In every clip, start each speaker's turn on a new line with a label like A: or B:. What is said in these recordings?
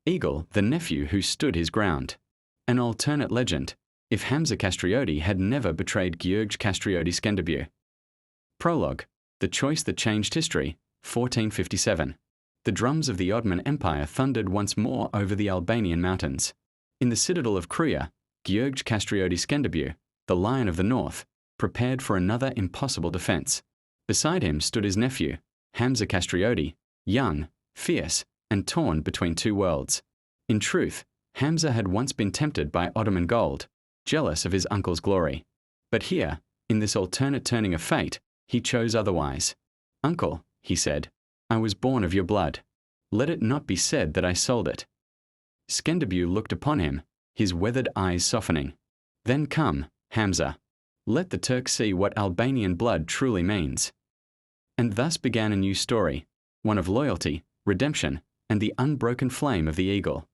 A: Eagle, the nephew who stood his ground. An alternate legend, if Hamza Kastrioti had never betrayed Gheorghe Kastrioti Skenderbeu. Prologue, the choice that changed history, 1457. The drums of the Ottoman Empire thundered once more over the Albanian mountains. In the citadel of Kruja, Gheorghe Kastrioti Skenderbeu, the Lion of the North, prepared for another impossible defense. Beside him stood his nephew, Hamza Kastrioti, young, fierce, and torn between two worlds. In truth, Hamza had once been tempted by Ottoman gold, jealous of his uncle's glory. But here, in this alternate turning of fate, he chose otherwise. "Uncle," he said, "I was born of your blood. Let it not be said that I sold it." Skenderbeu looked upon him, his weathered eyes softening. "Then come, Hamza. Let the Turk see what Albanian blood truly means." And thus began a new story, one of loyalty, redemption, and the unbroken flame of the eagle.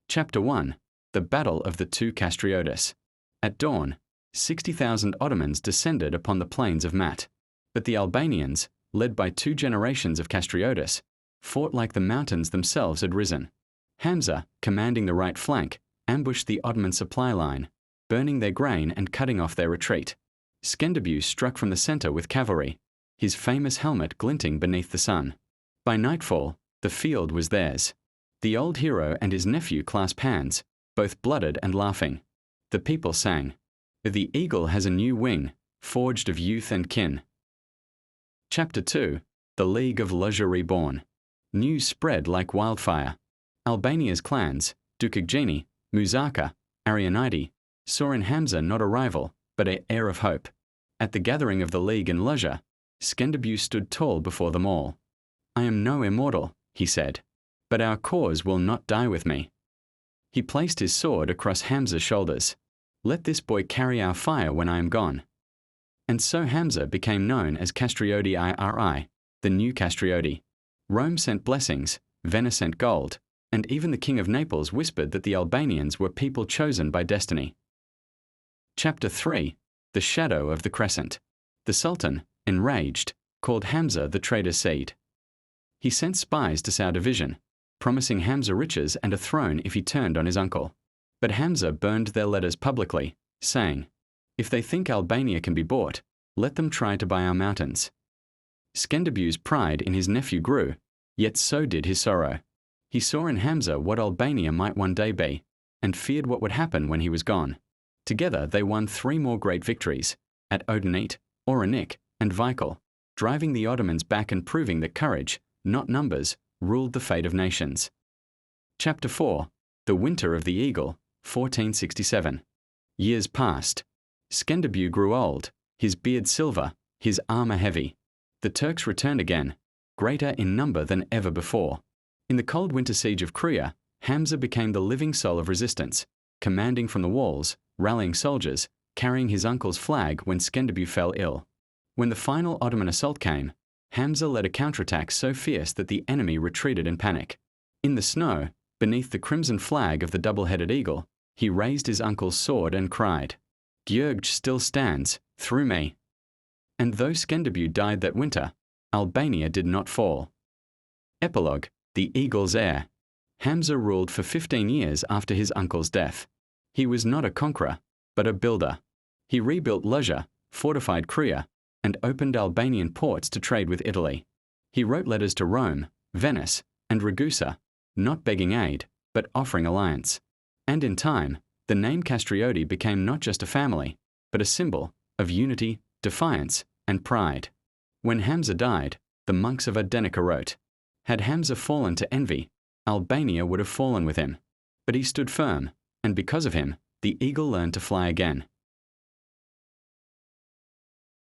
A: Chapter 1. The Battle of the Two Kastriotis. At dawn, 60,000 Ottomans descended upon the plains of Mat. But the Albanians, led by 2 generations of Kastriotis, fought like the mountains themselves had risen. Hamza, commanding the right flank, ambushed the Ottoman supply line, burning their grain and cutting off their retreat. Skenderbeu struck from the center with cavalry, his famous helmet glinting beneath the sun. By nightfall, the field was theirs. The old hero and his nephew clasped hands, both blooded and laughing. The people sang, "The eagle has a new wing, forged of youth and kin." Chapter 2. The League of Lugja Reborn. News spread like wildfire. Albania's clans, Dukagjini, Muzaka, Arianidi, saw in Hamza not a rival, but an heir of hope. At the gathering of the League in Lugja, Skenderbeu stood tall before them all. "I am no immortal," he said, "but our cause will not die with me." He placed his sword across Hamza's shoulders. "Let this boy carry our fire when I am gone." And so Hamza became known as Kastrioti IRI, the new Kastrioti. Rome sent blessings, Venice sent gold, and even the King of Naples whispered that the Albanians were people chosen by destiny. Chapter 3. The Shadow of the Crescent. The Sultan, enraged, called Hamza the traitor seed. He sent spies to Sau division, promising Hamza riches and a throne if he turned on his uncle. But Hamza burned their letters publicly, saying, "If they think Albania can be bought, let them try to buy our mountains." Skenderbeu's pride in his nephew grew, yet so did his sorrow. He saw in Hamza what Albania might one day be, and feared what would happen when he was gone. Together they won 3 more great victories, at Odenit, Oranik, and Vikal, driving the Ottomans back and proving that courage, not numbers, ruled the fate of nations. Chapter 4. The Winter of the Eagle, 1467. Years passed. Skenderbeu grew old, his beard silver, his armor heavy. The Turks returned again, greater in number than ever before. In the cold winter siege of Kruja, Hamza became the living soul of resistance, commanding from the walls, rallying soldiers, carrying his uncle's flag when Skenderbeu fell ill. When the final Ottoman assault came, Hamza led a counterattack so fierce that the enemy retreated in panic. In the snow, beneath the crimson flag of the double-headed eagle, he raised his uncle's sword and cried, "Gheorghe still stands, through me." And though Skenderbeu died that winter, Albania did not fall. Epilogue, the eagle's heir. Hamza ruled for 15 years after his uncle's death. He was not a conqueror, but a builder. He rebuilt Lugja, fortified Kruja, and opened Albanian ports to trade with Italy. He wrote letters to Rome, Venice, and Ragusa, not begging aid, but offering alliance. And in time, the name Kastrioti became not just a family, but a symbol of unity, defiance, and pride. When Hamza died, the monks of Ardenica wrote, "Had Hamza fallen to envy, Albania would have fallen with him. But he stood firm, and because of him, the eagle learned to fly again."